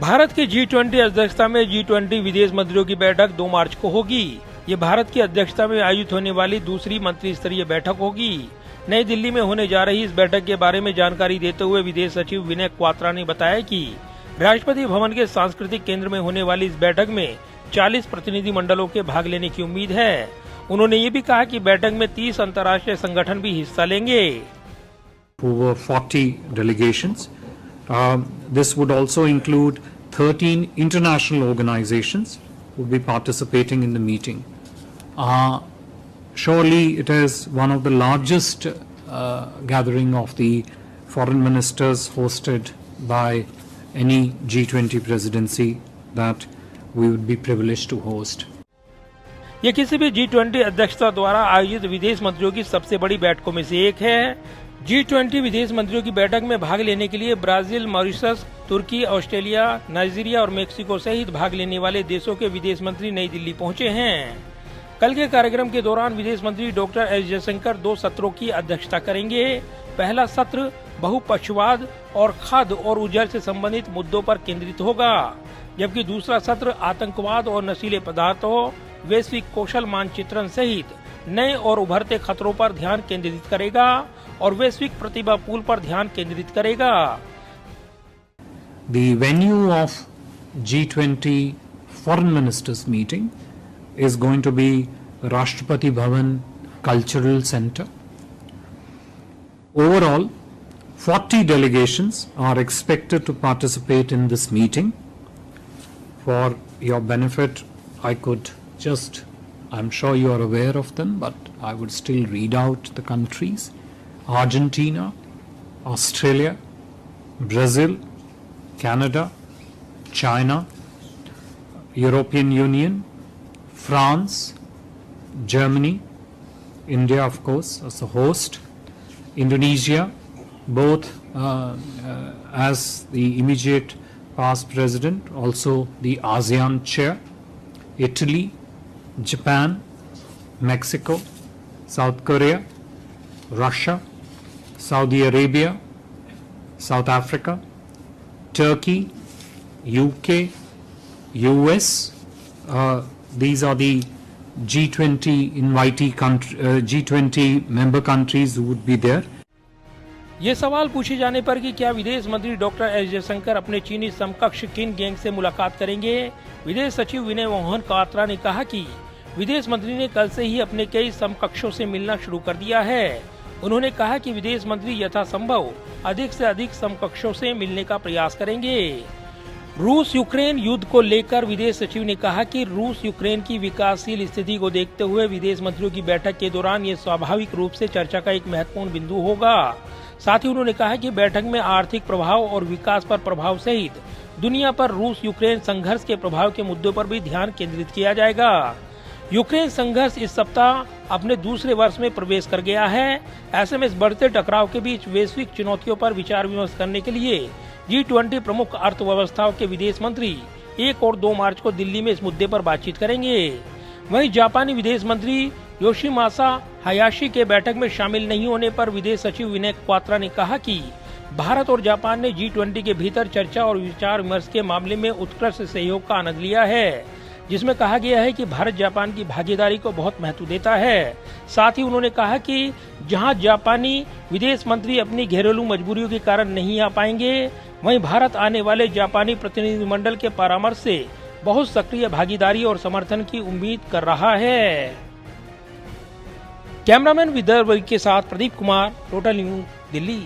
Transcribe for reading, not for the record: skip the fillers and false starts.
भारत की G20 अध्यक्षता में G20 विदेश मंत्रियों की बैठक 2 मार्च को होगी। ये भारत की अध्यक्षता में आयोजित होने वाली दूसरी मंत्री स्तरीय बैठक होगी। नई दिल्ली में होने जा रही इस बैठक के बारे में जानकारी देते हुए विदेश सचिव विनय क्वात्रा ने बताया कि राष्ट्रपति भवन के सांस्कृतिक केंद्र में होने वाली इस बैठक में 40 प्रतिनिधि मंडलों के भाग लेने की उम्मीद है। उन्होंने ये भी कहा कि बैठक में 30 अंतर्राष्ट्रीय संगठन भी हिस्सा लेंगे। Over 40 delegations. This would also include 13 international organizations who will be participating in the meeting. Surely it is one of the largest gathering of the foreign ministers hosted by any G20 presidency that we would be privileged to host. ये किसी भी G20 अध्यक्षता द्वारा आयोजित विदेश मंत्रियों की सबसे बड़ी बैठकों में से एक है। G20 विदेश मंत्रियों की बैठक में भाग लेने के लिए ब्राजील, मॉरिशस, तुर्की, ऑस्ट्रेलिया, नाइजीरिया और मेक्सिको सहित भाग लेने वाले देशों के विदेश मंत्री नई दिल्ली पहुंचे हैं। कल के कार्यक्रम के दौरान विदेश मंत्री डॉक्टर एस जयशंकर 2 सत्रों की अध्यक्षता करेंगे। पहला सत्र बहुपक्षवाद और खाद्य और ऊर्जा से संबंधित मुद्दों पर केंद्रित होगा, जबकि दूसरा सत्र आतंकवाद और नशीले पदार्थों, वैश्विक कौशल मानचित्रण सहित नए और उभरते खतरों पर ध्यान केंद्रित करेगा और वैश्विक प्रतिभा पूल पर ध्यान केंद्रित करेगा। The venue of G20 Foreign Ministers meeting is going to be Rashtrapati Bhavan Cultural Center. Overall, 40 delegations are expected to participate in this meeting. For your benefit, I'm sure you are aware of them, but I would still read out the countries. Argentina, Australia, Brazil, Canada, China, European Union, France, Germany, India of course as a host, Indonesia, both as the immediate past president, also the ASEAN chair, Italy, Japan, Mexico, South Korea, Russia, Saudi Arabia, South Africa, Turkey, UK, US. These are the G20 invitee G20 member countries who would be there. ये सवाल पूछे जाने पर कि क्या विदेश मंत्री doctor S Jaishankar अपने चीनी समकक्ष किन गैंग से मुलाकात करेंगे, विदेश सचिव विनय मोहन क्वात्रा ने कहा कि विदेश मंत्री ने कल से ही अपने कई समकक्षों से मिलना शुरू कर दिया है। उन्होंने कहा कि विदेश मंत्री यथासंभव अधिक से अधिक समकक्षों से मिलने का प्रयास करेंगे। रूस यूक्रेन युद्ध को लेकर विदेश सचिव ने कहा कि रूस यूक्रेन की विकासशील स्थिति को देखते हुए विदेश मंत्रियों की बैठक के दौरान ये स्वाभाविक रूप से चर्चा का एक महत्वपूर्ण बिंदु होगा। साथ ही उन्होंने कहा कि बैठक में आर्थिक प्रभाव और विकास पर प्रभाव सहित दुनिया पर रूस यूक्रेन संघर्ष के प्रभाव के मुद्दों पर भी ध्यान केंद्रित किया जाएगा। यूक्रेन संघर्ष इस सप्ताह अपने दूसरे वर्ष में प्रवेश कर गया है। ऐसे में इस बढ़ते टकराव के बीच वैश्विक चुनौतियों पर विचार विमर्श करने के लिए G20 प्रमुख अर्थव्यवस्थाओं के विदेश मंत्री 1 और 2 मार्च को दिल्ली में इस मुद्दे पर बातचीत करेंगे। वहीं जापानी विदेश मंत्री योशिमासा हायाशी के बैठक में शामिल नहीं होने पर विदेश सचिव विनय क्वात्रा ने कहा कि भारत और जापान ने G20 के भीतर चर्चा और विचार विमर्श के मामले में उत्कृष्ट सहयोग का आनंद लिया है, जिसमें कहा गया है कि भारत जापान की भागीदारी को बहुत महत्व देता है। साथ ही उन्होंने कहा कि जहां जापानी विदेश मंत्री अपनी घरेलू मजबूरियों के कारण नहीं आ पाएंगे, वहीं भारत आने वाले जापानी प्रतिनिधिमंडल के परामर्श से बहुत सक्रिय भागीदारी और समर्थन की उम्मीद कर रहा है। कैमरामैन विदर्भ के साथ प्रदीप कुमार, टोटल न्यूज, दिल्ली।